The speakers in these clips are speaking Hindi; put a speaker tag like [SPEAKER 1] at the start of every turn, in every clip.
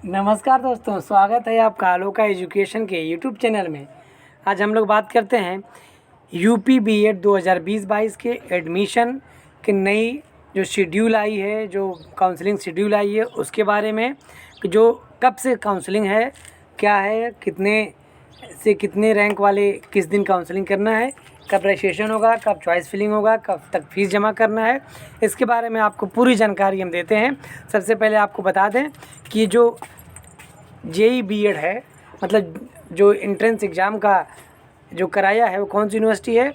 [SPEAKER 1] नमस्कार दोस्तों, स्वागत है आपका अलोका एजुकेशन के यूट्यूब चैनल में। आज हम लोग बात करते हैं यूपी बीएड 2020-22 के एडमिशन की नई जो शेड्यूल आई है, जो काउंसलिंग शेड्यूल आई है उसके बारे में। कि जो कब से काउंसलिंग है, क्या है, कितने से कितने रैंक वाले किस दिन काउंसलिंग करना है, कब रजिस्ट्रेशन होगा, कब चॉइस फिलिंग होगा, कब तक फ़ीस जमा करना है, इसके बारे में आपको पूरी जानकारी हम देते हैं। सबसे पहले आपको बता दें कि जो जेई बीएड है, मतलब जो एंट्रेंस एग्ज़ाम का जो कराया है वो कौन सी यूनिवर्सिटी है,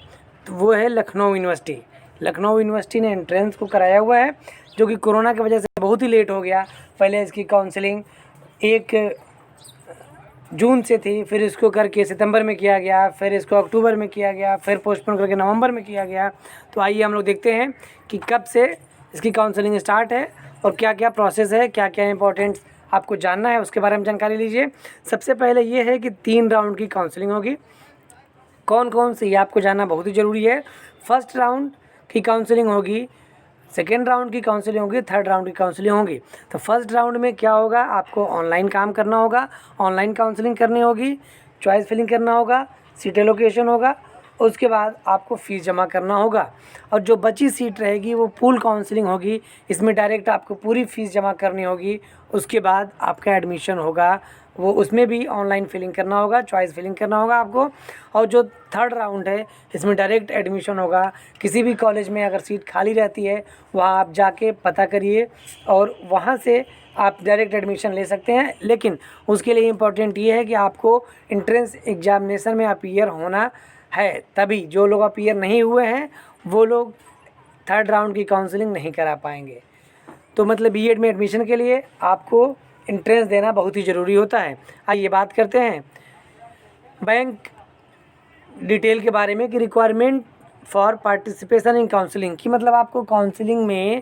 [SPEAKER 1] तो वो है लखनऊ यूनिवर्सिटी। लखनऊ यूनिवर्सिटी ने एंट्रेंस को कराया हुआ है, जो कि कोरोना की वजह से बहुत ही लेट हो गया। पहले इसकी काउंसलिंग 1 जून से थी, फिर इसको करके सितंबर में किया गया, फिर इसको अक्टूबर में किया गया, फिर पोस्टपोन करके नवंबर में किया गया। तो आइए हम लोग देखते हैं कि कब से इसकी काउंसलिंग स्टार्ट है और क्या क्या प्रोसेस है, क्या क्या इंपॉर्टेंट आपको जानना है, उसके बारे में जानकारी लीजिए। सबसे पहले ये है कि 3 राउंड की काउंसलिंग होगी। कौन कौन से, ये आपको जानना बहुत ही ज़रूरी है। फर्स्ट राउंड की काउंसलिंग होगी, सेकेंड राउंड की काउंसलिंग होगी, थर्ड राउंड की काउंसलिंग होगी। तो फर्स्ट राउंड में क्या होगा, आपको ऑनलाइन काम करना होगा, ऑनलाइन काउंसलिंग करनी होगी, चॉइस फिलिंग करना होगा, सीट एलोकेशन होगा, उसके बाद आपको फ़ीस जमा करना होगा। और जो बची सीट रहेगी वो पूल काउंसलिंग होगी, इसमें डायरेक्ट आपको पूरी फ़ीस जमा करनी होगी। उसके बाद आपका एडमिशन होगा, वो उसमें भी ऑनलाइन फिलिंग करना होगा, चॉइस फिलिंग करना होगा आपको। और जो थर्ड राउंड है, इसमें डायरेक्ट एडमिशन होगा। किसी भी कॉलेज में अगर सीट खाली रहती है, वहाँ आप जाके पता करिए और वहाँ से आप डायरेक्ट एडमिशन ले सकते हैं। लेकिन उसके लिए इम्पोर्टेंट ये है कि आपको एंट्रेंस एग्जामिनेशन में अपीयर होना है, तभी। जो लोग अपीयर नहीं हुए हैं वो लोग थर्ड राउंड की काउंसलिंग नहीं करा पाएंगे। तो मतलब बीएड में एडमिशन के लिए आपको एंट्रेंस देना बहुत ही ज़रूरी होता है। आइए बात करते हैं बैंक डिटेल के बारे में कि requirement for participation in counselling की, मतलब आपको काउंसलिंग में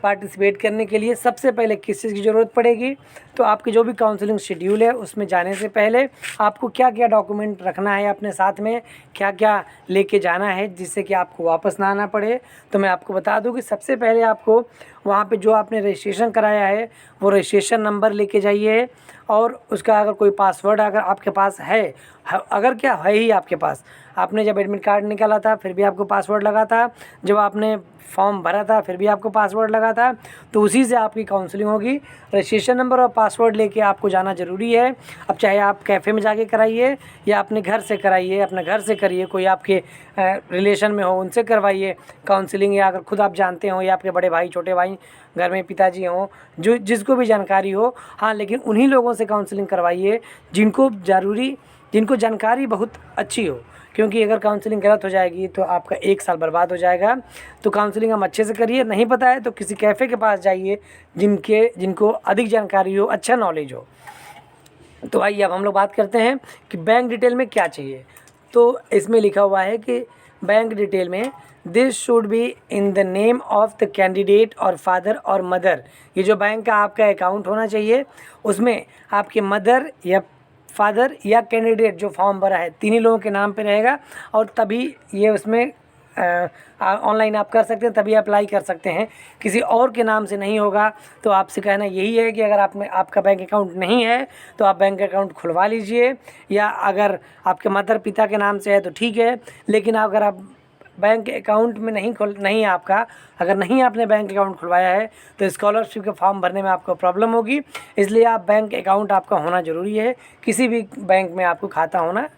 [SPEAKER 1] पार्टिसिपेट करने के लिए सबसे पहले किस चीज़ की ज़रूरत पड़ेगी। तो आपकी जो भी काउंसलिंग शेड्यूल है उसमें जाने से पहले आपको क्या क्या डॉक्यूमेंट रखना है अपने साथ में, क्या क्या लेके जाना है जिससे कि आपको वापस ना आना पड़े। तो मैं आपको बता दूं कि सबसे पहले आपको वहाँ पे जो आपने रजिस्ट्रेशन कराया है वो रजिस्ट्रेशन नंबर लेके जाइए। और उसका अगर कोई पासवर्ड अगर आपके पास है, अगर क्या है ही आपके पास, आपने जब एडमिट कार्ड निकाला था फिर भी आपको पासवर्ड लगा था, जब आपने फॉर्म भरा था फिर भी आपको पासवर्ड लगा था, तो उसी से आपकी काउंसलिंग होगी। रजिस्ट्रेशन नंबर और पासवर्ड लेके आपको जाना ज़रूरी है। अब चाहे आप कैफ़े में जाके कराइए या अपने घर से कराइए, अपने घर से करिए, कोई आपके रिलेशन में हो उनसे करवाइए काउंसलिंग, या अगर खुद आप जानते हो या आपके बड़े भाई, छोटे भाई, घर में पिताजी हों, जो जिसको भी जानकारी हो। हाँ, लेकिन उन्हीं लोगों से काउंसलिंग करवाइए जिनको जानकारी बहुत अच्छी हो, क्योंकि अगर काउंसलिंग गलत हो जाएगी तो आपका 1 साल बर्बाद हो जाएगा। तो काउंसलिंग हम अच्छे से करिए, नहीं पता है तो किसी कैफ़े के पास जाइए जिनको अधिक जानकारी हो, अच्छा नॉलेज हो। तो आइए अब हम लोग बात करते हैं कि बैंक डिटेल में क्या चाहिए। तो इसमें लिखा हुआ है कि बैंक डिटेल में this should be in the name of the candidate और फादर और मदर। ये जो बैंक का आपका अकाउंट होना चाहिए उसमें आपके मदर या फादर या कैंडिडेट जो फॉर्म भरा है, तीनों लोगों के नाम पे रहेगा। और तभी ये उसमें ऑनलाइन आप कर सकते हैं, तभी अप्लाई कर सकते हैं। किसी और के नाम से नहीं होगा। तो आपसे कहना यही है कि अगर आपका बैंक अकाउंट नहीं है तो आप बैंक अकाउंट खुलवा लीजिए, या अगर आपके माता पिता के नाम से है तो ठीक है। लेकिन अगर आप बैंक अकाउंट में नहीं आपका, अगर नहीं आपने बैंक अकाउंट खुलवाया है तो स्कॉलरशिप के फॉर्म भरने में आपको प्रॉब्लम होगी। इसलिए आप बैंक अकाउंट आपका होना ज़रूरी है, किसी भी बैंक में आपको खाता होना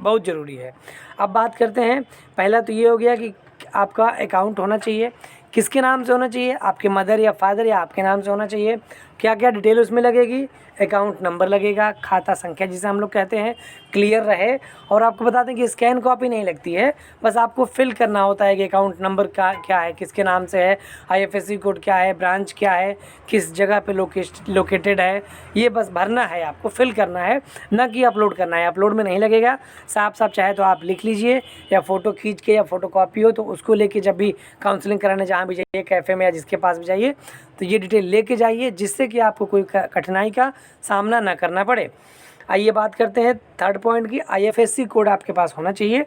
[SPEAKER 1] बहुत ज़रूरी है। अब बात करते हैं, पहला तो ये हो गया कि आपका अकाउंट होना चाहिए। किसके नाम से होना चाहिए, आपके मदर या फादर या आपके नाम से होना चाहिए। क्या क्या डिटेल उसमें लगेगी, अकाउंट नंबर लगेगा, खाता संख्या जिसे हम लोग कहते हैं, क्लियर रहे। और आपको बता दें कि स्कैन कॉपी नहीं लगती है, बस आपको फिल करना होता है कि अकाउंट नंबर क्या है, किसके नाम से है, आईएफएससी कोड क्या है, ब्रांच क्या है, किस जगह पे लोकेटेड है, ये बस भरना है, आपको फिल करना है, ना कि अपलोड करना है। अपलोड में नहीं लगेगा, साफ साफ चाहे तो आप लिख लीजिए या फ़ोटो खींच के, या फ़ोटो कॉपी हो तो उसको लेके जब भी काउंसलिंग कराने जहाँ भी जाइए, कैफ़े में या जिसके पास भी जाइए, तो ये डिटेल लेके जाइए, जिससे कि आपको कोई कठिनाई का सामना ना करना पड़े। आइए बात करते हैं थर्ड पॉइंट की, आईएफएससी कोड आपके पास होना चाहिए,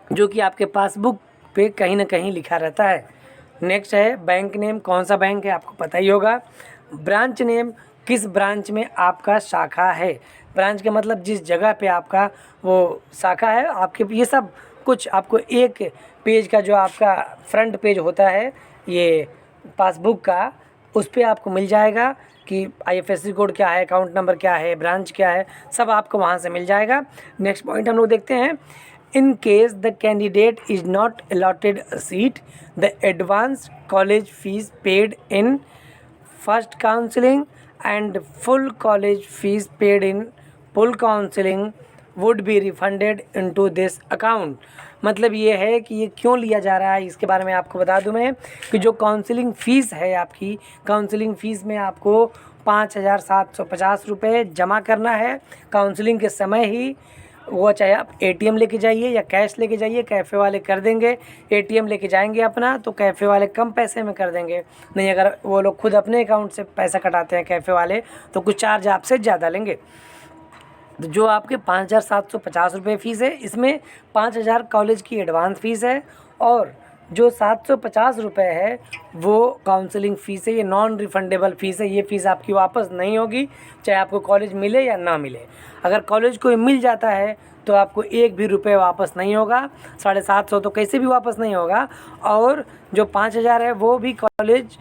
[SPEAKER 1] जो कि आपके पासबुक पे कहीं ना कहीं लिखा रहता है। नेक्स्ट है बैंक नेम, कौन सा बैंक है आपको पता ही होगा। ब्रांच नेम, किस ब्रांच में आपका शाखा है। ब्रांच का मतलब जिस जगह पे आपका वो शाखा है, आपके ये सब कुछ आपको एक पेज का जो आपका फ्रंट पेज होता है ये पासबुक का, उस पे आपको मिल जाएगा कि IFSC कोड क्या है, अकाउंट नंबर क्या है, ब्रांच क्या है, सब आपको वहाँ से मिल जाएगा। नेक्स्ट पॉइंट हम लोग देखते हैं, in case the candidate is not allotted a seat, the advance college fees paid in first counselling and full college fees paid in full counselling would be refunded into this account. मतलब ये है कि ये क्यों लिया जा रहा है, इसके बारे में आपको बता दूं मैं कि जो काउंसलिंग फ़ीस है आपकी, काउंसलिंग फ़ीस में आपको 5,750 रुपये जमा करना है काउंसलिंग के समय ही। वो चाहे आप ATM लेके जाइए या कैश लेके जाइए, कैफ़े वाले कर देंगे। ATM लेके जाएंगे अपना तो कैफ़े वाले कम पैसे में कर देंगे, नहीं अगर वो लोग खुद अपने अकाउंट से पैसा कटाते हैं कैफ़े वाले तो कुछ चार्ज आपसे ज़्यादा लेंगे। तो जो आपके 5,750 रुपये फ़ीस है, इसमें 5,000 कॉलेज की एडवांस फ़ीस है और जो 750 रुपये है वो काउंसलिंग फ़ीस है। ये नॉन रिफंडेबल फ़ीस है, ये फ़ीस आपकी वापस नहीं होगी, चाहे आपको कॉलेज मिले या ना मिले। अगर कॉलेज को मिल जाता है तो आपको एक भी रुपये वापस नहीं होगा, 750 तो कैसे भी वापस नहीं होगा। और जो 5,000 है वो भी कॉलेज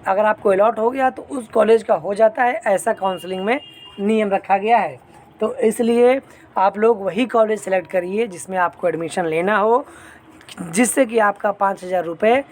[SPEAKER 1] अगर आपको अलॉट हो गया तो उस कॉलेज का हो जाता है, ऐसा काउंसलिंग में नियम रखा गया है। तो इसलिए आप लोग वही कॉलेज सेलेक्ट करिए जिसमें आपको एडमिशन लेना हो, जिससे कि आपका 5,000 रुपये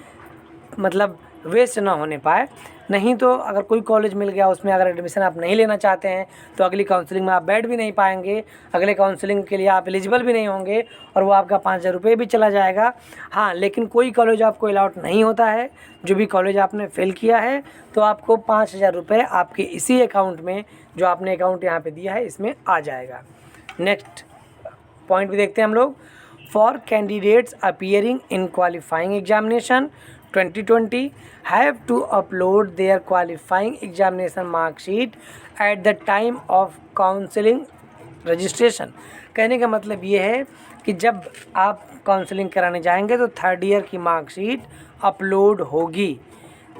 [SPEAKER 1] मतलब वेस्ट ना होने पाए। नहीं तो अगर कोई कॉलेज मिल गया उसमें अगर एडमिशन आप नहीं लेना चाहते हैं तो अगली काउंसलिंग में आप बैठ भी नहीं पाएंगे, अगले काउंसलिंग के लिए आप एलिजिबल भी नहीं होंगे और वो आपका 5,000 रुपये भी चला जाएगा। हाँ, लेकिन कोई कॉलेज आपको अलाउट नहीं होता है, जो भी कॉलेज आपने फेल किया है तो आपको 5,000 रुपये आपके इसी अकाउंट में, जो आपने अकाउंट यहाँ पे दिया है, इसमें आ जाएगा। नेक्स्ट पॉइंट भी देखते हैं हम लोग, for candidates appearing in qualifying examination 2020 have to upload their qualifying examination mark sheet at the time of counseling registration। कहने का मतलब ये है कि जब आप काउंसलिंग कराने जाएंगे तो 3rd ईयर की मार्कशीट अपलोड होगी,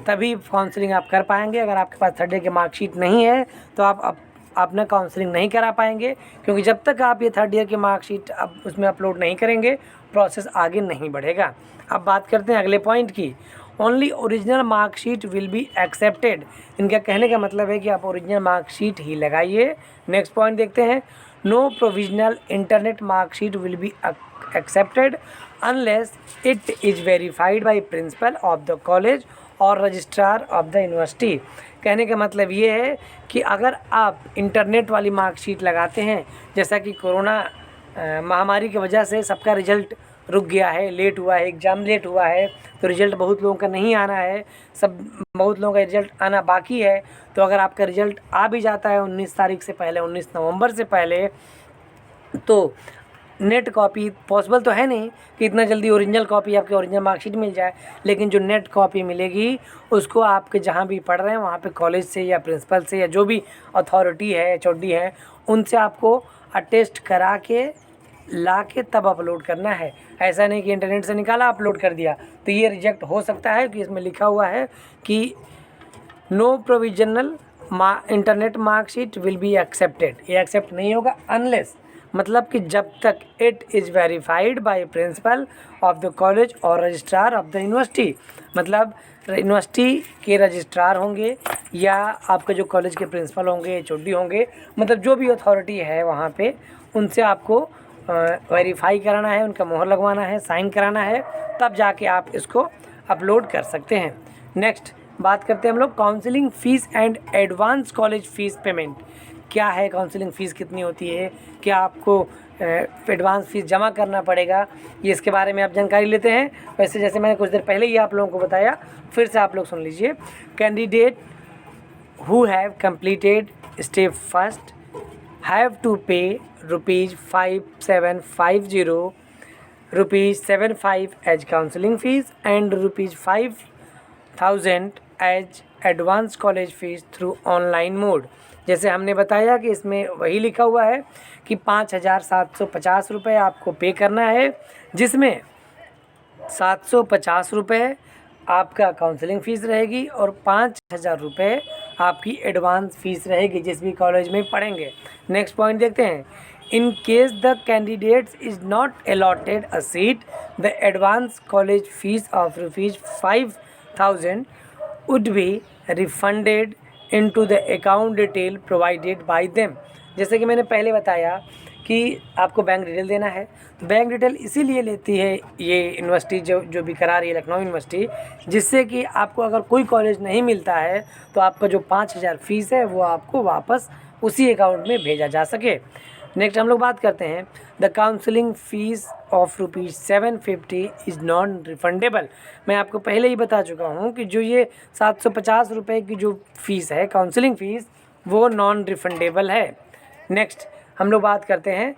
[SPEAKER 1] तभी काउंसलिंग आप कर पाएंगे। अगर आपके पास 3rd ईयर की मार्कशीट नहीं है तो आप अपना काउंसलिंग नहीं करा पाएंगे, क्योंकि जब तक आप ये 3rd ईयर की मार्कशीट अब उसमें अपलोड नहीं करेंगे प्रोसेस आगे नहीं बढ़ेगा। अब बात करते हैं अगले पॉइंट की, only original marksheet will be accepted. इनका कहने का मतलब है कि आप ओरिजिनल मार्कशीट ही लगाइए। नेक्स्ट पॉइंट देखते हैं, no provisional internet marksheet will be accepted unless it is verified by principal of the college और रजिस्ट्रार ऑफ द यूनिवर्सिटी। कहने का मतलब ये है कि अगर आप इंटरनेट वाली मार्कशीट लगाते हैं, जैसा कि कोरोना महामारी की वजह से सबका रिजल्ट रुक गया है, लेट हुआ है, एग्ज़ाम लेट हुआ है, तो रिज़ल्ट बहुत लोगों का नहीं आना है, बहुत लोगों का रिज़ल्ट आना बाकी है। तो अगर आपका रिज़ल्ट आ भी जाता है 19 तारीख से पहले, 19 नवंबर से पहले, तो नेट कॉपी पॉसिबल तो है नहीं कि इतना जल्दी ओरिजिनल कॉपी आपकी ओरिजिनल मार्कशीट मिल जाए, लेकिन जो नेट कॉपी मिलेगी उसको आपके जहाँ भी पढ़ रहे हैं वहाँ पे कॉलेज से या प्रिंसिपल से या जो भी अथॉरिटी है, HOD है, उनसे आपको अटेस्ट करा के ला के तब अपलोड करना है। ऐसा नहीं कि इंटरनेट से निकाला अपलोड कर दिया, तो ये रिजेक्ट हो सकता है कि इसमें लिखा हुआ है कि no provisional internet marksheet will be accepted. ये एक्सेप्ट नहीं होगा अनलेस, मतलब कि जब तक it is verified by principal of the college और रजिस्ट्रार ऑफ द यूनिवर्सिटी। मतलब यूनिवर्सिटी के रजिस्ट्रार होंगे या आपके जो कॉलेज के प्रिंसिपल होंगे, HOD होंगे, मतलब जो भी अथॉरिटी है वहाँ पे, उनसे आपको वेरीफाई कराना है, उनका मोहर लगवाना है, साइन कराना है, तब जाके आप इसको अपलोड कर सकते हैं। नेक्स्ट बात करते हैं हम लोग counselling fees and advance college fees payment. क्या है काउंसलिंग फ़ीस, कितनी होती है, क्या आपको एडवांस फ़ीस जमा करना पड़ेगा, ये इसके बारे में आप जानकारी लेते हैं। वैसे जैसे मैंने कुछ देर पहले ही आप लोगों को बताया, फिर से आप लोग सुन लीजिए। Candidate who have completed step first have to pay ₹5,750 ₹75 as counseling fees and ₹5,000 as advance college fees through online mode। जैसे हमने बताया कि इसमें वही लिखा हुआ है कि 5,750 रुपये आपको पे करना है, जिसमें 750 रुपये आपका काउंसलिंग फ़ीस रहेगी और 5,000 रुपये आपकी एडवांस फीस रहेगी जिस भी कॉलेज में पढ़ेंगे। नेक्स्ट पॉइंट देखते हैं। In case the candidates is not allotted a seat the advance college fees of ₹5,000 would be refunded into the account detail provided by them. जैसे कि मैंने पहले बताया कि आपको बैंक डिटेल देना है, तो बैंक डिटेल इसीलिए लेती है ये यूनिवर्सिटी जो भी करा रही है, लखनऊ यूनिवर्सिटी, जिससे कि आपको अगर कोई कॉलेज नहीं मिलता है तो आपका जो 5,000 फीस है वो आपको वापस उसी अकाउंट में भेजा जा सके। नेक्स्ट हम लोग बात करते हैं the counselling fees of ₹750 is non refundable. मैं आपको पहले ही बता चुका हूँ कि जो ये 750 रुपये की जो फ़ीस है काउंसलिंग फ़ीस वो नॉन रिफंडेबल है। नेक्स्ट हम लोग बात करते हैं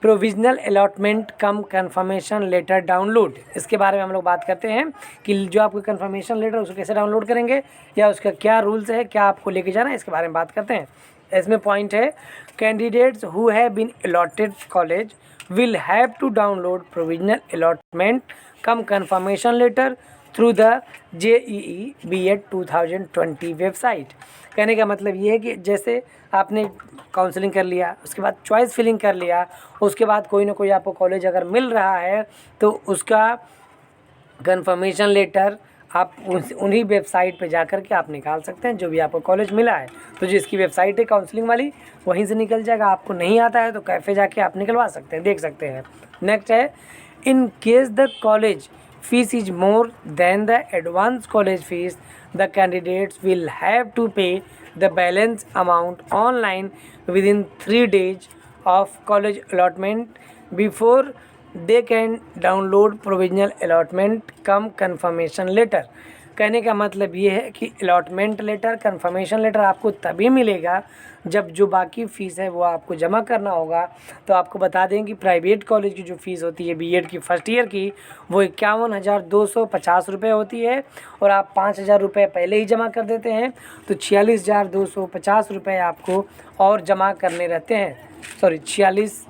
[SPEAKER 1] provisional allotment cum confirmation letter download. इसके बारे में हम लोग बात करते हैं कि जो आपको कन्फर्मेशन लेटर उसको कैसे डाउनलोड करेंगे या उसका क्या रूल्स है, क्या आपको लेके जाना है, इसके बारे में बात करते हैं। इसमें पॉइंट है candidates who have been allotted college will have to download provisional allotment cum confirmation letter through the JEE B.Ed 2020 website. कहने का मतलब ये है कि जैसे आपने काउंसलिंग कर लिया, उसके बाद चॉइस फिलिंग कर लिया, उसके बाद कोई ना कोई आपको कॉलेज अगर मिल रहा है तो उसका कन्फर्मेशन लेटर आप उन्हीं वेबसाइट पे जा कर के आप निकाल सकते हैं जो भी आपको कॉलेज मिला है। तो जिसकी वेबसाइट है काउंसलिंग वाली वहीं से निकल जाएगा। आपको नहीं आता है तो कैफ़े जाके आप निकलवा सकते हैं, देख सकते हैं। नेक्स्ट है in case the college fees is more than the advance college fees the candidates will have to pay the balance amount online within 3 days of college allotment before they can download provisional allotment cum confirmation letter. कहने का मतलब ये है कि अलॉटमेंट लेटर कन्फर्मेशन लेटर आपको तभी मिलेगा जब जो बाकी फ़ीस है वो आपको जमा करना होगा। तो आपको बता दें कि प्राइवेट कॉलेज की जो फ़ीस होती है B.Ed की फर्स्ट ईयर की वो 51,250 रुपये होती है और आप 5,000 रुपये पहले ही जमा कर देते हैं तो 46,250 रुपये आपको और जमा करने रहते हैं। 46।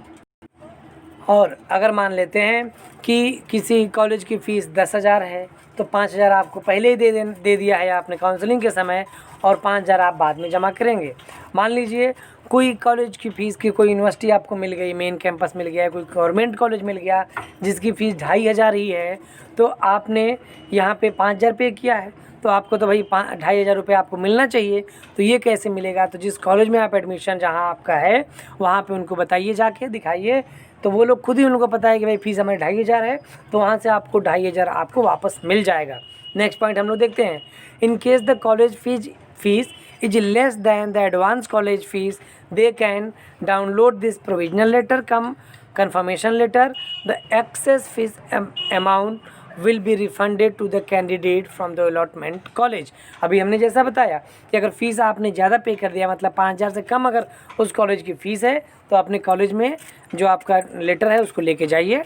[SPEAKER 1] और अगर मान लेते हैं कि किसी कॉलेज की फ़ीस 10,000 है तो 5,000 आपको पहले ही दे दिया है आपने काउंसलिंग के समय और 5,000 आप बाद में जमा करेंगे। मान लीजिए कोई कॉलेज की फ़ीस की कोई यूनिवर्सिटी आपको मिल गई, मेन कैंपस मिल गया, कोई गवर्नमेंट कॉलेज मिल गया जिसकी फ़ीस 2,500 ही है, तो आपने यहाँ पे 5,000 पे किया है तो आपको तो भाई 2,500 रुपये आपको मिलना चाहिए। तो ये कैसे मिलेगा? तो जिस कॉलेज में आप एडमिशन जहाँ आपका है वहाँ पे उनको बताइए, जाके दिखाइए, तो वो लोग खुद ही उनको पता है कि भाई फ़ीस हमारी 2,500 है, तो वहाँ से आपको 2,500 आपको वापस मिल जाएगा। नेक्स्ट पॉइंट हम लोग देखते हैं in case the college fees is less than the advance college fees they can download this provisional letter cum confirmation letter the excess fees amount will be refunded to the candidate from the allotment college. अभी हमने जैसा बताया कि अगर फ़ीस आपने ज़्यादा पे कर दिया, मतलब 5,000 से कम अगर उस कॉलेज की फ़ीस है, तो अपने कॉलेज में जो आपका लेटर है उसको लेके जाइए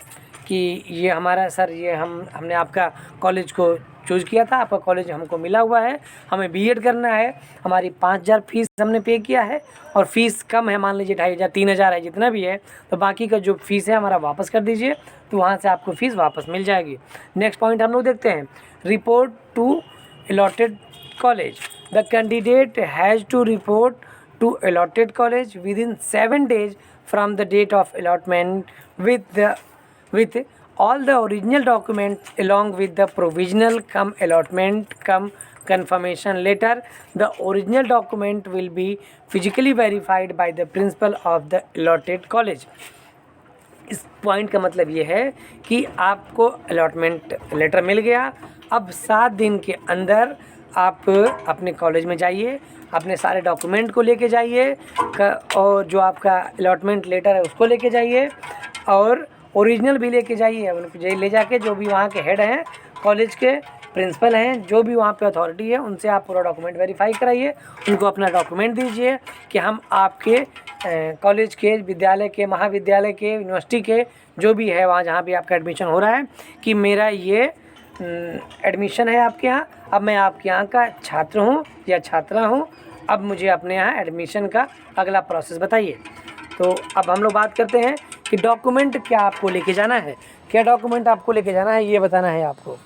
[SPEAKER 1] कि ये हमारा सर ये हमने आपका कॉलेज को चूज़ किया था, आपका कॉलेज हमको मिला हुआ है, हमें B.Ed करना है, हमारी 5,000 फीस हमने पे किया है और फ़ीस कम है, मान लीजिए 2,500 3,000 है, जितना भी है, तो बाकी का जो फ़ीस है हमारा वापस कर दीजिए, तो वहाँ से आपको फ़ीस वापस मिल जाएगी। नेक्स्ट पॉइंट हम लोग देखते हैं report to allotted college. The candidate has to report to allotted college within 7 days from the date of allotment with all the original documents along with the provisional cum allotment cum confirmation letter. The original document will be physically verified by the principal of the allotted college. इस पॉइंट का मतलब ये है कि आपको अलॉटमेंट लेटर मिल गया, अब 7 दिन के अंदर आप अपने कॉलेज में जाइए, अपने सारे डॉक्यूमेंट को लेके जाइए और जो आपका अलॉटमेंट लेटर है उसको लेके जाइए और ओरिजिनल भी लेके जाइए। उनको ले जाके जो भी वहाँ के हेड हैं, कॉलेज के प्रिंसिपल हैं, जो भी वहाँ पे अथॉरिटी है, उनसे आप पूरा डॉक्यूमेंट वेरीफाई कराइए, उनको अपना डॉक्यूमेंट दीजिए कि हम आपके कॉलेज के, विद्यालय के, महाविद्यालय के, यूनिवर्सिटी के जो भी है वहाँ जहाँ भी आपका एडमिशन हो रहा है कि मेरा ये एडमिशन है आपके यहाँ, अब मैं आपके यहाँ का छात्र हूँ या छात्रा हूँ, अब मुझे अपने यहाँ एडमिशन का अगला प्रोसेस बताइए। तो अब हम लोग बात करते हैं कि डॉक्यूमेंट क्या आपको लेके जाना है, क्या डॉक्यूमेंट आपको लेके जाना है ये बताना है आपको।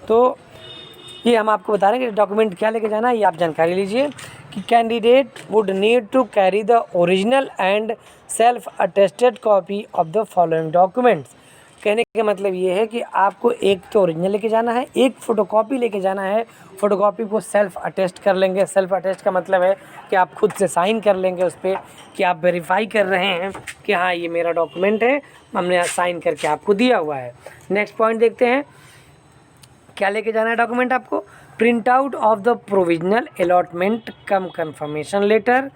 [SPEAKER 1] तो ये हम आपको बता रहे हैं कि डॉक्यूमेंट क्या लेके जाना है, ये आप जानकारी लीजिए कि candidate would need to carry the original and self attested copy of the following documents. कहने का मतलब ये है कि आपको एक तो ओरिजिनल लेके जाना है, एक फ़ोटोकॉपी लेके जाना है। फ़ोटोकॉपी को सेल्फ अटेस्ट कर लेंगे। सेल्फ अटेस्ट का मतलब है कि आप खुद से साइन कर लेंगे उस पर कि आप वेरीफाई कर रहे हैं कि हाँ ये मेरा डॉक्यूमेंट है, हमने साइन करके आपको दिया हुआ है। नेक्स्ट पॉइंट देखते हैं, क्या लेके जाना है डॉक्यूमेंट आपको। Print out of the provisional allotment cum confirmation letter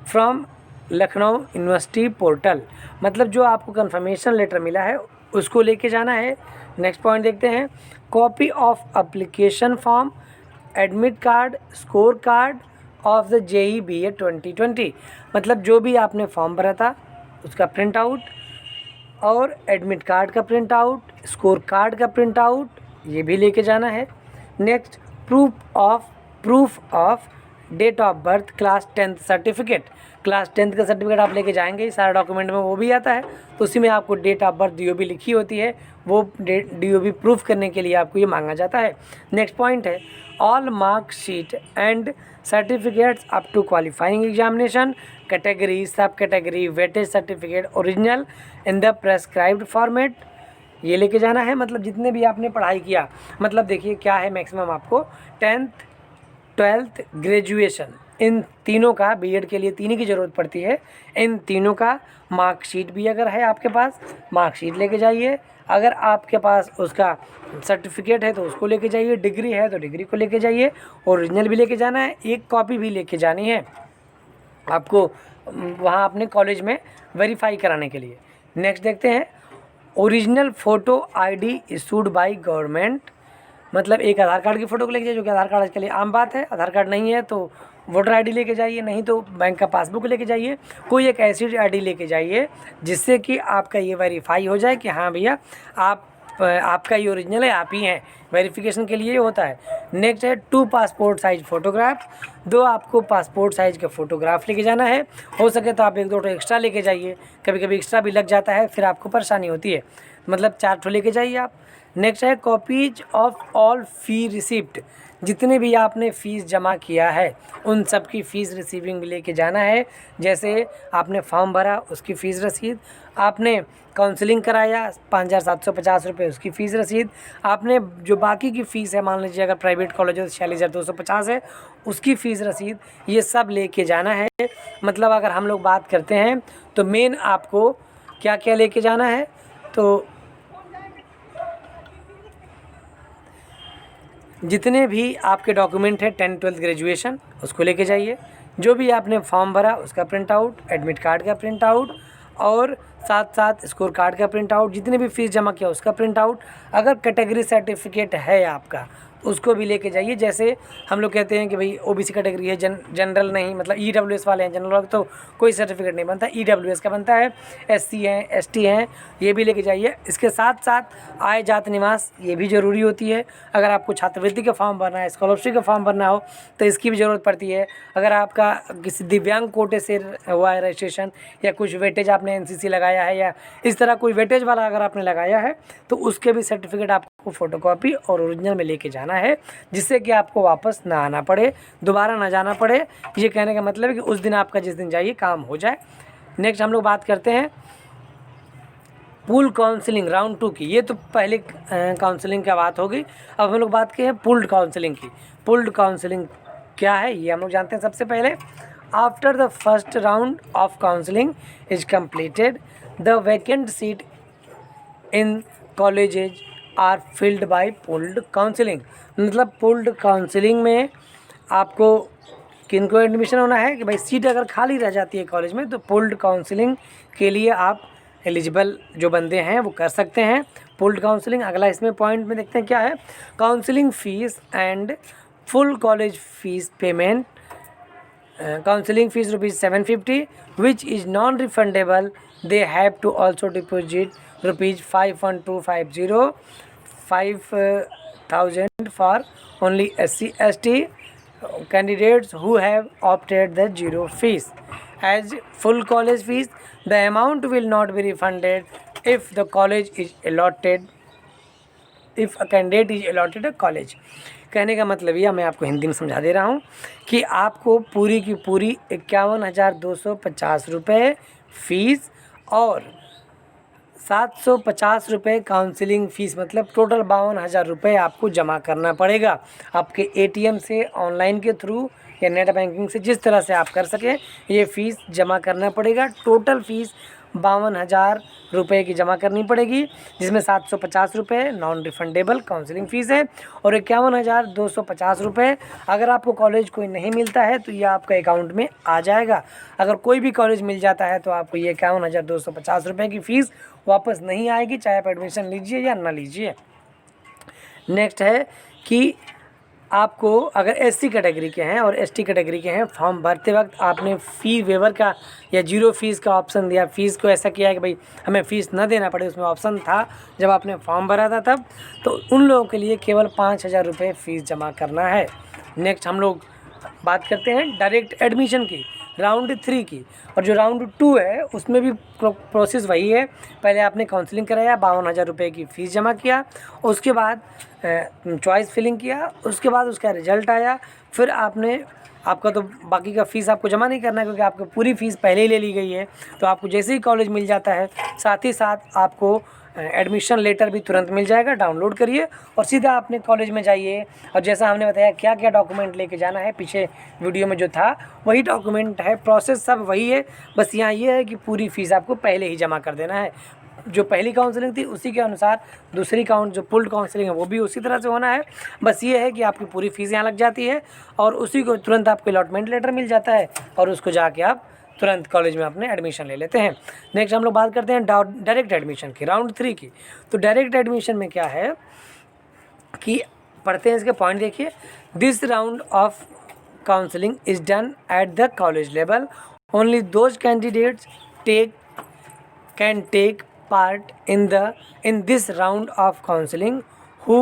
[SPEAKER 1] from Lucknow university portal, मतलब जो आपको कन्फर्मेशन लेटर मिला है उसको लेके जाना है। नेक्स्ट पॉइंट देखते हैं, copy of application form, admit card, score card of the JEE BA 2020, मतलब जो भी आपने फॉर्म भरा था उसका प्रिंट आउट और एडमिट कार्ड का प्रिंट आउट, स्कोर कार्ड का प्रिंट आउट, ये भी लेके जाना है। Next, proof of date of birth, class 10th certificate, class 10th का सर्टिफिकेट आप लेके जाएंगे, सारा डॉक्यूमेंट में वो भी आता है, तो उसी में आपको डेट ऑफ बर्थ DOB लिखी होती है, वो DOB प्रूफ करने के लिए आपको ये मांगा जाता है। नेक्स्ट पॉइंट है, all marksheet and certificates up to qualifying examination, category, sub category, weightage certificate original in the prescribed format, ये लेके जाना है। मतलब जितने भी आपने पढ़ाई किया, मतलब देखिए क्या है, मैक्सिमम आपको 10th 12th ग्रेजुएशन, इन तीनों का B.Ed के लिए 3 की ज़रूरत पड़ती है। इन तीनों का मार्कशीट भी अगर है आपके पास, मार्कशीट लेके जाइए। अगर आपके पास उसका सर्टिफिकेट है तो उसको लेके जाइए, डिग्री है तो डिग्री को लेके जाइए, ओरिजिनल भी लेके जाना है, एक कॉपी भी लेके जानी है आपको वहाँ अपने कॉलेज में वेरीफाई कराने के लिए। नेक्स्ट देखते हैं, original photo ID issued by government, मतलब एक आधार कार्ड की फ़ोटो को लेके जाइए, जो कि आधार कार्ड आज के लिए आम बात है। आधार कार्ड नहीं है तो वोटर ID लेके जाइए, नहीं तो बैंक का पासबुक लेके जाइए, कोई एक ऐसी ID लेके जाइए जिससे कि आपका ये वेरीफाई हो जाए कि हाँ भैया आपका ये ओरिजिनल है, आप ही हैं, वेरिफिकेशन के लिए होता है। नेक्स्ट है 2 पासपोर्ट साइज़ फ़ोटोग्राफ, 2 आपको पासपोर्ट साइज़ का फ़ोटोग्राफ लेके जाना है। हो सके तो आप 1-2 एक्स्ट्रा लेके जाइए, कभी कभी एक्स्ट्रा भी लग जाता है, फिर आपको परेशानी होती है, मतलब 4 ठो लेके जाइए आप। नेक्स्ट है copies of all fee receipt, जितने भी आपने फ़ीस जमा किया है उन सब की फ़ीस रिसीविंग लेके जाना है। जैसे आपने फॉर्म भरा उसकी फ़ीस रसीद, आपने काउंसलिंग कराया 5,750 रुपये उसकी फ़ीस रसीद, आपने जो बाकी की फ़ीस है, मान लीजिए अगर प्राइवेट कॉलेज है 46,250 है उसकी फ़ीस रसीद, ये सब लेके जाना है। मतलब अगर हम लोग बात करते हैं तो मेन आपको क्या क्या लेके जाना है, तो जितने भी आपके डॉक्यूमेंट है 10th 12th ग्रेजुएशन उसको लेके जाइए, जो भी आपने फॉर्म भरा उसका प्रिंट आउट, एडमिट कार्ड का प्रिंट आउट और साथ साथ स्कोर कार्ड का प्रिंट आउट, जितने भी फीस जमा किया उसका प्रिंट आउट। अगर कैटेगरी सर्टिफिकेट है आपका उसको भी लेके जाइए। जैसे हम लोग कहते हैं कि भाई OBC कैटेगरी है, जनरल नहीं, मतलब EWS वाले हैं, जनरल वाले तो कोई सर्टिफिकेट नहीं बनता, EWS का बनता है। SC हैं, ST हैं, ये भी लेके जाइए। इसके साथ साथ आय जात निवास ये भी ज़रूरी होती है। अगर आपको छात्रवृत्ति का फॉर्म भरना है, स्कॉलरशिप का फॉर्म भरना हो तो इसकी भी ज़रूरत पड़ती है। अगर आपका किसी दिव्यांग कोटे से हुआ है रजिस्ट्रेशन, या कुछ वेटेज आपने NCC लगाया है, या इस तरह कोई वेटेज वाला अगर आपने लगाया है तो उसके भी सर्टिफिकेट आपको फ़ोटोकॉपी और ओरिजिनल में लेके जाना है, जिससे कि आपको वापस ना आना पड़े, दोबारा ना जाना पड़े। ये कहने का मतलब है कि उस दिन आपका जिस दिन जाइए काम हो जाए। नेक्स्ट हम लोग बात करते हैं पूल काउंसलिंग राउंड 2 की। ये तो पहले काउंसलिंग की बात होगी, अब हम लोग बात की है पुल्ड काउंसलिंग की। पुल्ड काउंसलिंग क्या है ये हम लोग जानते हैं। सबसे पहले, after the first round of counselling is completed the vacant seat in colleges are filled by pooled counselling. मतलब पुल्ड काउंसलिंग में आपको किनको एडमिशन होना है कि भाई सीट अगर खाली रह जाती है कॉलेज में तो पुल्ड काउंसलिंग के लिए आप एलिजिबल जो बंदे हैं वो कर सकते हैं पुल्ड काउंसलिंग। अगला इसमें पॉइंट में देखते हैं क्या है, counselling fees and full college fees payment. Counselling fees ₹750 which is non-refundable. They have to also deposit ₹5,1250, 5,000 for only SC ST candidates who have opted the zero fees. As full college fees, the amount will not be refunded if the college is allotted, if a candidate is allotted a college. कहने का मतलब यह, मैं आपको हिंदी में समझा दे रहा हूँ कि आपको पूरी की पूरी 51,250 रुपये फ़ीस और 750 रुपये काउंसलिंग फ़ीस, मतलब टोटल 52,000 रुपये आपको जमा करना पड़ेगा आपके एटीएम से, ऑनलाइन के थ्रू या नेट बैंकिंग से, जिस तरह से आप कर सकें ये फ़ीस जमा करना पड़ेगा। टोटल फ़ीस 52,000 रुपये की जमा करनी पड़ेगी, जिसमें 750 रुपये नॉन रिफंडेबल काउंसलिंग फ़ीस है और 51,250 रुपये अगर आपको कॉलेज कोई नहीं मिलता है तो ये आपका अकाउंट में आ जाएगा। अगर कोई भी कॉलेज मिल जाता है तो आपको ये 51,250 रुपये की फ़ीस वापस नहीं आएगी, चाहे आप एडमिशन लीजिए या ना लीजिए। नेक्स्ट है कि आपको अगर एससी कैटेगरी के हैं और एसटी कैटेगरी के हैं, फॉर्म भरते वक्त आपने फ़ी वेवर का या जीरो फीस का ऑप्शन दिया, फ़ीस को ऐसा किया है कि भाई हमें फ़ीस ना देना पड़े, उसमें ऑप्शन था जब आपने फॉर्म भरा था तब, तो उन लोगों के लिए केवल 5,000 रुपये फ़ीस जमा करना है। नेक्स्ट हम लोग बात करते हैं डायरेक्ट एडमिशन की, राउंड 3 की। और जो राउंड 2 है उसमें भी प्रोसेस वही है। पहले आपने काउंसलिंग कराया, 52,000 रुपये की फ़ीस जमा किया, उसके बाद चॉइस फिलिंग किया, उसके बाद उसका रिजल्ट आया, फिर आपका तो बाकी का फ़ीस आपको जमा नहीं करना है क्योंकि आपको पूरी फ़ीस पहले ही ले ली गई है। तो आपको जैसे ही कॉलेज मिल जाता है साथ ही साथ आपको एडमिशन लेटर भी तुरंत मिल जाएगा, डाउनलोड करिए और सीधा अपने कॉलेज में जाइए। और जैसा हमने बताया क्या क्या डॉक्यूमेंट लेके जाना है, पीछे वीडियो में जो था वही डॉक्यूमेंट है, प्रोसेस सब वही है, बस यहाँ ये है कि पूरी फ़ीस आपको पहले ही जमा कर देना है। जो पहली काउंसलिंग थी उसी के अनुसार दूसरी जो पुल्ड काउंसलिंग है वो भी उसी तरह से होना है। बस ये है कि आपकी पूरी फ़ीस यहाँ लग जाती है और उसी को तुरंत आपको अलॉटमेंट लेटर मिल जाता है और उसको जाके आप तुरंत कॉलेज में अपने एडमिशन ले लेते हैं। नेक्स्ट हम लोग बात करते हैं डायरेक्ट एडमिशन की, राउंड 3 की। तो डायरेक्ट एडमिशन में क्या है कि पढ़ते हैं इसके पॉइंट, देखिए। This round of counselling is done at the college level, only those candidates can take part in this round of counseling who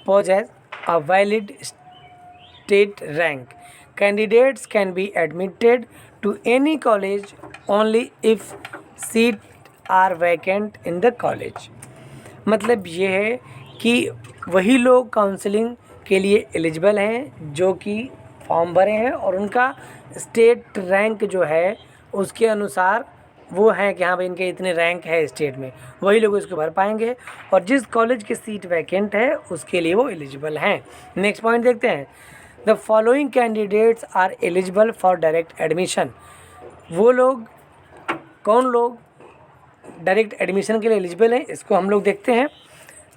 [SPEAKER 1] possess a valid state rank. Candidates can be admitted to any college only if seats are vacant in the college. मतलब ये है कि वही लोग काउंसलिंग के लिए एलिजिबल हैं जो कि फॉर्म भरे हैं और उनका स्टेट रैंक जो है उसके अनुसार वो है कि हाँ भाई इनके इतने रैंक है स्टेट में, वही लोग इसको भर पाएंगे और जिस कॉलेज की सीट वैकेंट है उसके लिए वो एलिजिबल हैं। नेक्स्ट पॉइंट देखते हैं। The following candidates are eligible for direct admission. वो लोग कौन लोग डायरेक्ट एडमिशन के लिए एलिजिबल हैं इसको हम लोग देखते हैं।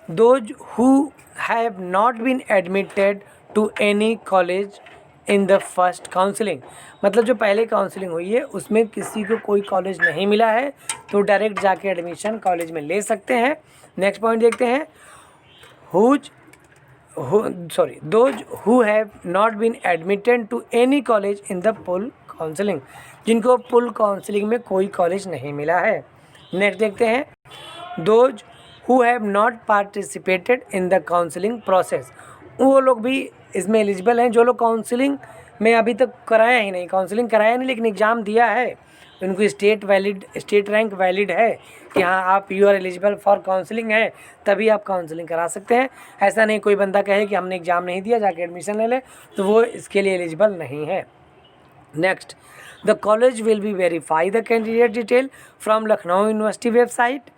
[SPEAKER 1] Those who have not been admitted to any college in the first counselling, मतलब जो पहले काउंसलिंग हुई है उसमें किसी को कोई कॉलेज नहीं मिला है तो डायरेक्ट जाके एडमिशन कॉलेज में ले सकते हैं। नेक्स्ट पॉइंट देखते हैं। Those who have not been admitted to any college in the pool counselling, जिनको पुल काउंसलिंग में कोई कॉलेज नहीं मिला है। नेक्स्ट देखते हैं। Those who have not participated in the counselling process, वो लोग भी इसमें एलिजिबल हैं जो लोग काउंसलिंग में अभी तक कराया ही नहीं, काउंसलिंग कराया नहीं लेकिन एग्ज़ाम दिया है, उनको स्टेट रैंक वैलिड है कि हाँ आप you are eligible for counselling है, तभी आप काउंसलिंग करा सकते हैं। ऐसा नहीं कोई बंदा कहे कि हमने एग्ज़ाम नहीं दिया जाके एडमिशन ले ले, तो वो इसके लिए एलिजिबल नहीं है। Next, the college will be verify the candidate detail from Lucknow university website.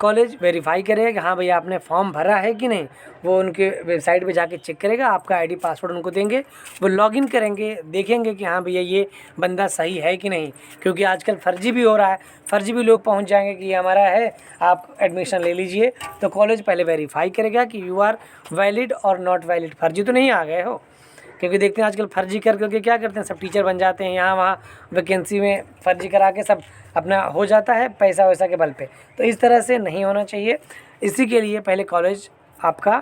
[SPEAKER 1] College verify करेगा कि हाँ भैया आपने फॉर्म भरा है कि नहीं, वो उनके वेबसाइट पे जाके चेक करेगा, आपका आईडी पासवर्ड उनको देंगे, वो लॉगिन करेंगे, देखेंगे कि हाँ भैया ये बंदा सही है कि नहीं, क्योंकि आजकल फर्जी भी हो रहा है, फर्जी भी लोग पहुंच जाएंगे कि ये हमारा है आप एडमिशन ले लीजिए। तो कॉलेज पहले वेरीफाई करेगा कि यू आर वैलिड और नॉट वैलिड, फर्जी तो नहीं आ गए हो, क्योंकि देखते हैं आजकल फर्जी करके क्या करते हैं, सब टीचर बन जाते हैं, यहाँ वहाँ वैकेंसी में फर्जी करा के सब अपना हो जाता है पैसा वैसा के बल पे। तो इस तरह से नहीं होना चाहिए, इसी के लिए पहले कॉलेज आपका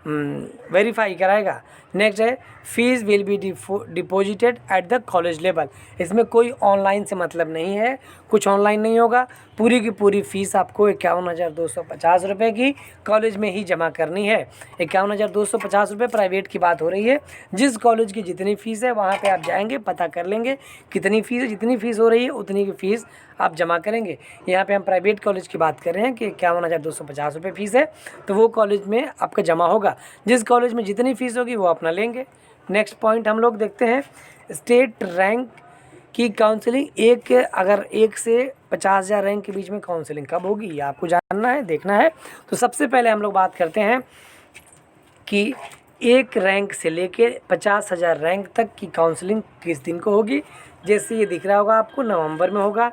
[SPEAKER 1] वेरीफाई कराएगा। नेक्स्ट है fees will be deposited at the college level. इसमें कोई ऑनलाइन से मतलब नहीं है, कुछ ऑनलाइन नहीं होगा। पूरी की पूरी फ़ीस आपको 51,250 रुपये की कॉलेज में ही जमा करनी है। 51,250 रुपये प्राइवेट की बात हो रही है। जिस कॉलेज की जितनी फ़ीस है वहाँ पे आप जाएंगे, पता कर लेंगे कितनी फ़ीस है, जितनी फ़ीस हो रही है उतनी की फ़ीस आप जमा करेंगे। यहाँ पे हम प्राइवेट कॉलेज की बात कर रहे हैं कि 51,250 रुपये फ़ीस है, तो वो कॉलेज में आपका जमा होगा। जिस कॉलेज में जितनी फ़ीस होगी वो अपना लेंगे। नेक्स्ट पॉइंट हम लोग देखते हैं, स्टेट रैंक की काउंसलिंग। अगर 1 से 50,000 रैंक के बीच में काउंसलिंग कब होगी ये आपको जानना है, देखना है। तो सबसे पहले हम लोग बात करते हैं कि 1 रैंक से लेके 50,000 रैंक तक की काउंसलिंग किस दिन को होगी। जैसे ये दिख रहा होगा आपको, नवंबर में होगा।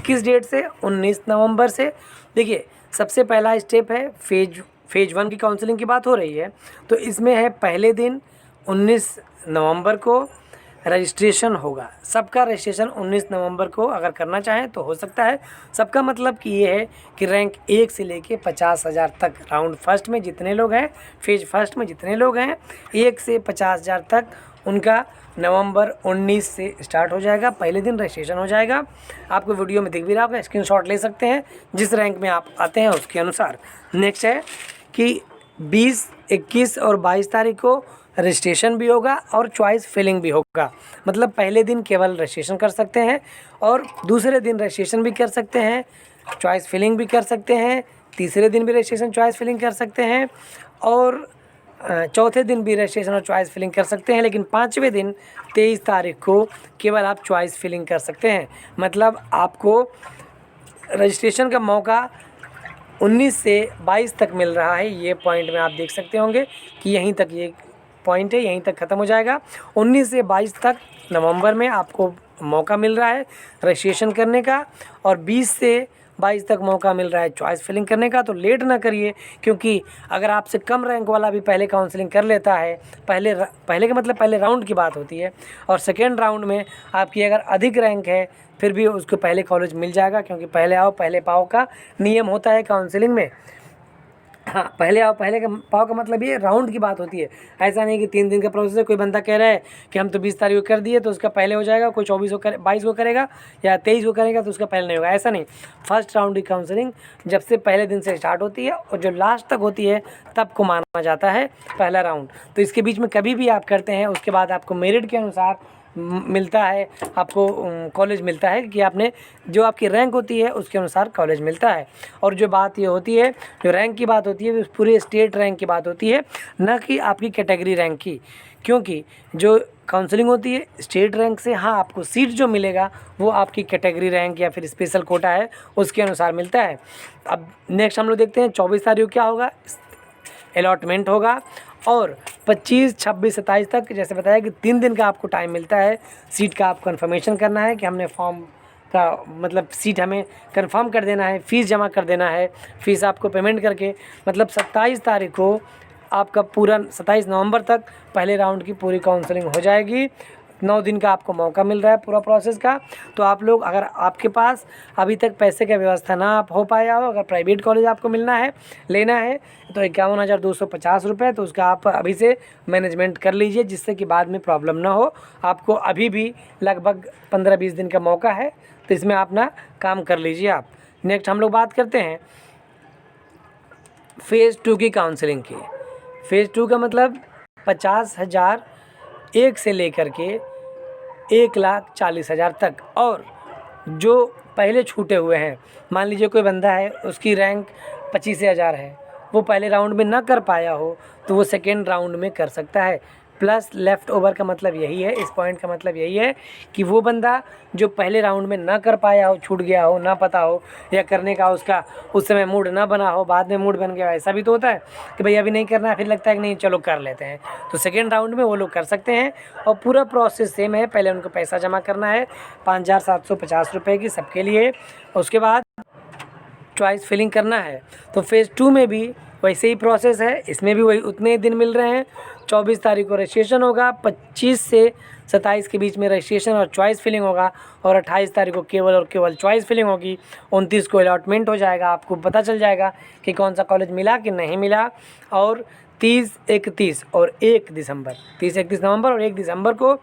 [SPEAKER 1] किस डेट से? 19 नवंबर से। देखिए, सबसे पहला स्टेप है फेज 1 की काउंसलिंग की बात हो रही है, तो इसमें है पहले दिन 19 नवंबर को रजिस्ट्रेशन होगा। सबका रजिस्ट्रेशन 19 नवंबर को अगर करना चाहें तो हो सकता है। सबका मतलब कि ये है कि रैंक 1 से लेके 50,000 तक, राउंड फर्स्ट में जितने लोग हैं, फेज फर्स्ट में जितने लोग हैं, 1 से 50,000 तक उनका नवंबर 19 से स्टार्ट हो जाएगा। पहले दिन रजिस्ट्रेशन हो जाएगा। आपको वीडियो में दिख भी रहा होगा, स्क्रीनशॉट ले सकते हैं जिस रैंक में आप आते हैं उसके अनुसार। नेक्स्ट है कि 20, 21 और 22 तारीख को रजिस्ट्रेशन भी होगा और चॉइस फिलिंग भी होगा। मतलब पहले दिन केवल रजिस्ट्रेशन कर सकते हैं और दूसरे दिन रजिस्ट्रेशन भी कर सकते हैं, चॉइस फिलिंग भी कर सकते हैं। तीसरे दिन भी रजिस्ट्रेशन चॉइस फिलिंग कर सकते हैं और चौथे दिन भी रजिस्ट्रेशन और चॉइस फिलिंग कर सकते हैं। लेकिन 5वें दिन 23 तारीख को केवल आप चॉइस फिलिंग कर सकते हैं। मतलब आपको रजिस्ट्रेशन का मौका 19 से 22 तक मिल रहा है। ये पॉइंट में आप देख सकते होंगे कि यहीं तक ये पॉइंट है, यहीं तक ख़त्म हो जाएगा। 19 से 22 तक नवंबर में आपको मौका मिल रहा है रजिस्ट्रेशन करने का और 20 से 22 तक मौका मिल रहा है चॉइस फिलिंग करने का। तो लेट ना करिए, क्योंकि अगर आपसे कम रैंक वाला भी पहले काउंसलिंग कर लेता है, पहले का मतलब पहले राउंड की बात होती है, और सेकेंड राउंड में आपकी अगर अधिक रैंक है फिर भी उसको पहले कॉलेज मिल जाएगा, क्योंकि पहले आओ पहले पाओ का नियम होता है काउंसलिंग में। हाँ, पहले आओ पहले का पाओ का मतलब ये राउंड की बात होती है। ऐसा नहीं कि 3 दिन का प्रोसेस है, कोई बंदा कह रहा है कि हम तो 20 तारीख को कर दिए तो उसका पहले हो जाएगा, कोई 22 को करेगा या 23 को करेगा तो उसका पहले नहीं होगा। ऐसा नहीं, फर्स्ट राउंड की काउंसलिंग जब से पहले दिन से स्टार्ट होती है और जो लास्ट तक होती है तब को माना जाता है पहला राउंड। तो इसके बीच में कभी भी आप करते हैं उसके बाद आपको मेरिट के अनुसार मिलता है, आपको कॉलेज मिलता है कि आपने जो आपकी रैंक होती है उसके अनुसार कॉलेज मिलता है। और जो बात ये होती है, जो रैंक की बात होती है, पूरे स्टेट रैंक की बात होती है, न कि आपकी कैटेगरी रैंक की। क्योंकि जो काउंसलिंग होती है स्टेट रैंक से, हाँ आपको सीट जो मिलेगा वो आपकी कैटेगरी रैंक या फिर स्पेशल कोटा है उसके अनुसार मिलता है। अब नेक्स्ट हम लोग देखते हैं 24 तारीख को क्या होगा, अलॉटमेंट होगा। और 25, 26, 27 तक जैसे बताया कि 3 दिन का आपको टाइम मिलता है सीट का। आप कंफर्मेशन करना है कि हमने फॉर्म का मतलब सीट हमें कंफर्म कर देना है, फ़ीस जमा कर देना है। फ़ीस आपको पेमेंट करके मतलब 27 तारीख को आपका पूरा 27 नवंबर तक पहले राउंड की पूरी काउंसलिंग हो जाएगी। 9 दिन का आपको मौका मिल रहा है पूरा प्रोसेस का। तो आप लोग, अगर आपके पास अभी तक पैसे का व्यवस्था ना हो पाया हो, अगर प्राइवेट कॉलेज आपको मिलना है, लेना है, तो 51,250 रुपये, तो उसका आप अभी से मैनेजमेंट कर लीजिए जिससे कि बाद में प्रॉब्लम ना हो। आपको अभी भी लगभग 15-20 दिन का मौका है, तो इसमें अपना काम कर लीजिए आप। नेक्स्ट हम लोग बात करते हैं फ़ेज़ 2 की काउंसलिंग की। फ़ेज़ 2 का मतलब 50,000 1 से लेकर के 1,40,000 तक। और जो पहले छूटे हुए हैं, मान लीजिए कोई बंदा है उसकी रैंक 25,000 है, वो पहले राउंड में ना कर पाया हो तो वो सेकेंड राउंड में कर सकता है। प्लस लेफ़्ट ओवर का मतलब यही है, इस पॉइंट का मतलब यही है कि वो बंदा जो पहले राउंड में ना कर पाया हो, छूट गया हो, ना पता हो, या करने का उसका उस समय मूड ना बना हो, बाद में मूड बन गया, ऐसा भी तो होता है कि भाई अभी नहीं करना है, फिर लगता है कि नहीं चलो कर लेते हैं, तो सेकेंड राउंड में वो लोग कर सकते हैं। और पूरा प्रोसेस सेम है, पहले उनको पैसा जमा करना है 5,750 रुपये की सबके लिए, उसके बाद चॉइस फिलिंग करना है। तो फ़ेज़ 2 में भी वैसे ही प्रोसेस है, इसमें भी वही उतने ही दिन मिल रहे हैं। 24 तारीख को रजिस्ट्रेशन होगा, 25 से 27 के बीच में रजिस्ट्रेशन और चॉइस फिलिंग होगा, और 28 तारीख को केवल और केवल चॉइस फिलिंग होगी। 29 को अलॉटमेंट हो जाएगा, आपको पता चल जाएगा कि कौन सा कॉलेज मिला कि नहीं मिला। और 30, 31 और 1 दिसंबर, 30, 31 नवंबर और 1 दिसंबर को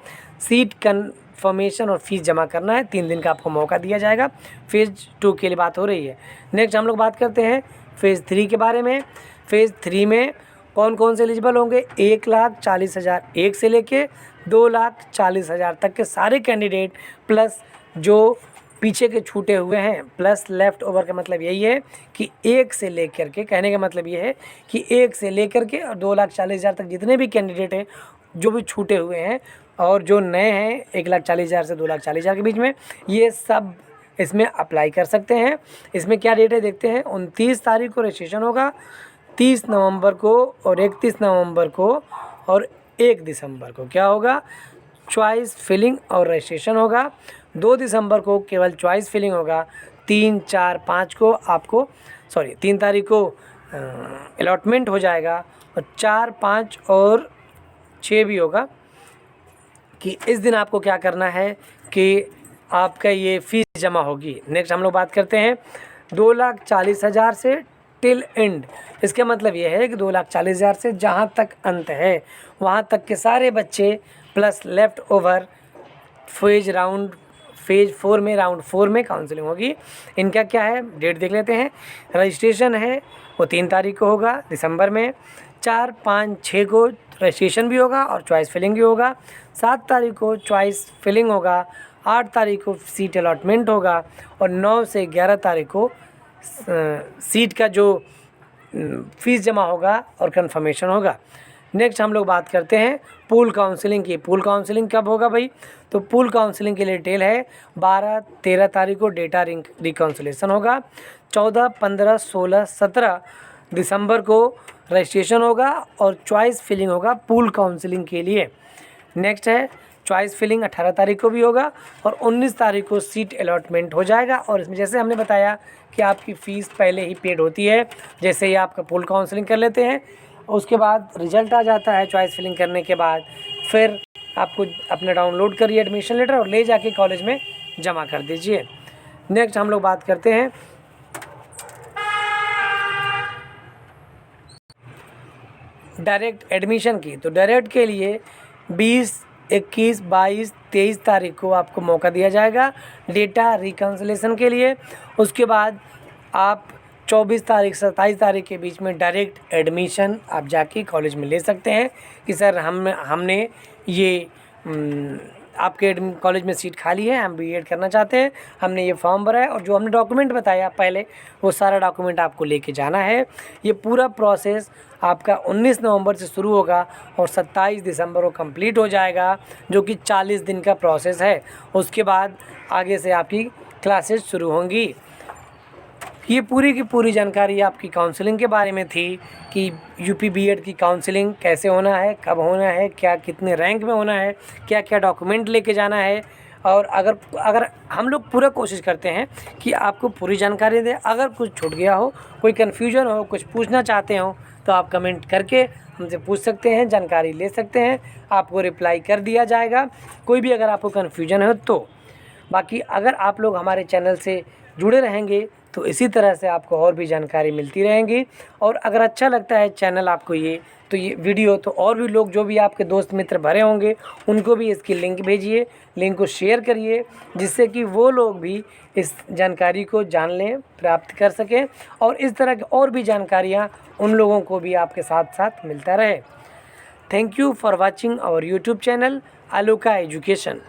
[SPEAKER 1] सीट कन्फर्मेशन और फीस जमा करना है। 3 दिन का आपको मौका दिया जाएगा। फेज़ 2 के लिए बात हो रही है। नेक्स्ट हम लोग बात करते हैं फेज़ 3 के बारे में। फेज़ 3 में कौन कौन से एलिजिबल होंगे? 1,40,000 एक से लेके 2,40,000 तक के सारे कैंडिडेट, प्लस जो पीछे के छूटे हुए हैं, प्लस लेफ़्ट ओवर का मतलब यही है कि 1 से लेकर के, कहने का मतलब ये है कि 1 से लेकर के और 2,40,000 तक जितने भी कैंडिडेट हैं जो भी छूटे हुए हैं और जो नए हैं 1,40,000 से 2,40,000 के बीच में, ये सब इसमें अप्लाई कर सकते हैं। इसमें क्या डेट है देखते हैं। 29 तारीख को रजिस्ट्रेशन होगा, 30 नवंबर को और 31 नवंबर को और 1 दिसंबर को क्या होगा? चॉइस फिलिंग और रजिस्ट्रेशन होगा। 2 दिसंबर को केवल चॉइस फिलिंग होगा। 3, 4, 5 को आपको 3 तारीख को अलॉटमेंट हो जाएगा और 4, 5 और 6 भी होगा कि इस दिन आपको क्या करना है कि आपका ये फ़ीस जमा होगी। नेक्स्ट हम लोग बात करते हैं 2,40,000 से टिल एंड। इसका मतलब ये है कि 2,40,000 से जहाँ तक अंत है वहाँ तक के सारे बच्चे, प्लस लेफ़्ट ओवर फेज़ 4 में, राउंड 4 में काउंसलिंग होगी। इनका क्या है, डेट देख लेते हैं। रजिस्ट्रेशन है वो 3 तारीख को होगा दिसंबर में। 4, 5, 6 को रजिस्ट्रेशन भी होगा और चॉइस फिलिंग भी होगा। 7 तारीख को चॉइस फिलिंग होगा। 8 तारीख को सीट अलॉटमेंट होगा और 9 से 11 तारीख को सीट का जो फ़ीस जमा होगा और कंफर्मेशन होगा। नेक्स्ट हम लोग बात करते हैं पूल काउंसलिंग की। पूल काउंसलिंग कब होगा भाई? तो पूल काउंसलिंग के लिए डिटेल है 12, 13 तारीख को डेटा रिकाउंसलेशन होगा। 14, 15, 16, 17 दिसंबर को रजिस्ट्रेशन होगा और चॉइस फिलिंग होगा पूल काउंसलिंग के लिए। नेक्स्ट है चॉइस फिलिंग 18 तारीख को भी होगा और 19 तारीख को सीट अलॉटमेंट हो जाएगा। और इसमें जैसे हमने बताया कि आपकी फ़ीस पहले ही पेड होती है, जैसे ही आपका पूल काउंसलिंग कर लेते हैं उसके बाद रिजल्ट आ जाता है चॉइस फिलिंग करने के बाद, फिर आपको अपना डाउनलोड करिए एडमिशन लेटर और ले जाके कॉलेज में जमा कर दीजिए। नेक्स्ट हम लोग बात करते हैं डायरेक्ट एडमिशन की। तो डायरेक्ट के लिए 20, 21, 22, 23 तारीख को आपको मौका दिया जाएगा डेटा रिकन्सिलेशन के लिए। उसके बाद आप 24 तारीख 27 तारीख के बीच में डायरेक्ट एडमिशन आप जाके कॉलेज में ले सकते हैं कि सर हमने ये आपके कॉलेज में सीट खाली है, हम बीएड करना चाहते हैं, हमने ये फॉर्म भरा है और जो हमने डॉक्यूमेंट बताया पहले वो सारा डॉक्यूमेंट आपको लेके जाना है। ये पूरा प्रोसेस आपका 19 नवंबर से शुरू होगा और 27 दिसंबर को कंप्लीट हो जाएगा, जो कि 40 दिन का प्रोसेस है। उसके बाद आगे से आपकी क्लासेस शुरू होंगी। ये पूरी की पूरी जानकारी आपकी काउंसलिंग के बारे में थी कि यूपी बीएड की काउंसलिंग कैसे होना है, कब होना है, क्या कितने रैंक में होना है, क्या क्या डॉक्यूमेंट लेके जाना है। और अगर हम लोग पूरा कोशिश करते हैं कि आपको पूरी जानकारी दें। अगर कुछ छूट गया हो, कोई कन्फ्यूजन हो, कुछ पूछना चाहते हो तो आप कमेंट करके हमसे पूछ सकते हैं, जानकारी ले सकते हैं, आपको रिप्लाई कर दिया जाएगा कोई भी अगर आपको कन्फ्यूजन हो तो। बाकी अगर आप लोग हमारे चैनल से जुड़े रहेंगे तो इसी तरह से आपको और भी जानकारी मिलती रहेंगी। और अगर अच्छा लगता है चैनल आपको ये वीडियो, तो और भी लोग जो भी आपके दोस्त मित्र भरे होंगे उनको भी इसकी लिंक भेजिए, लिंक को शेयर करिए, जिससे कि वो लोग भी इस जानकारी को जान लें, प्राप्त कर सकें और इस तरह की और भी जानकारियाँ उन लोगों को भी आपके साथ साथ मिलता रहे। Thank you for watching our YouTube channel Aloka education.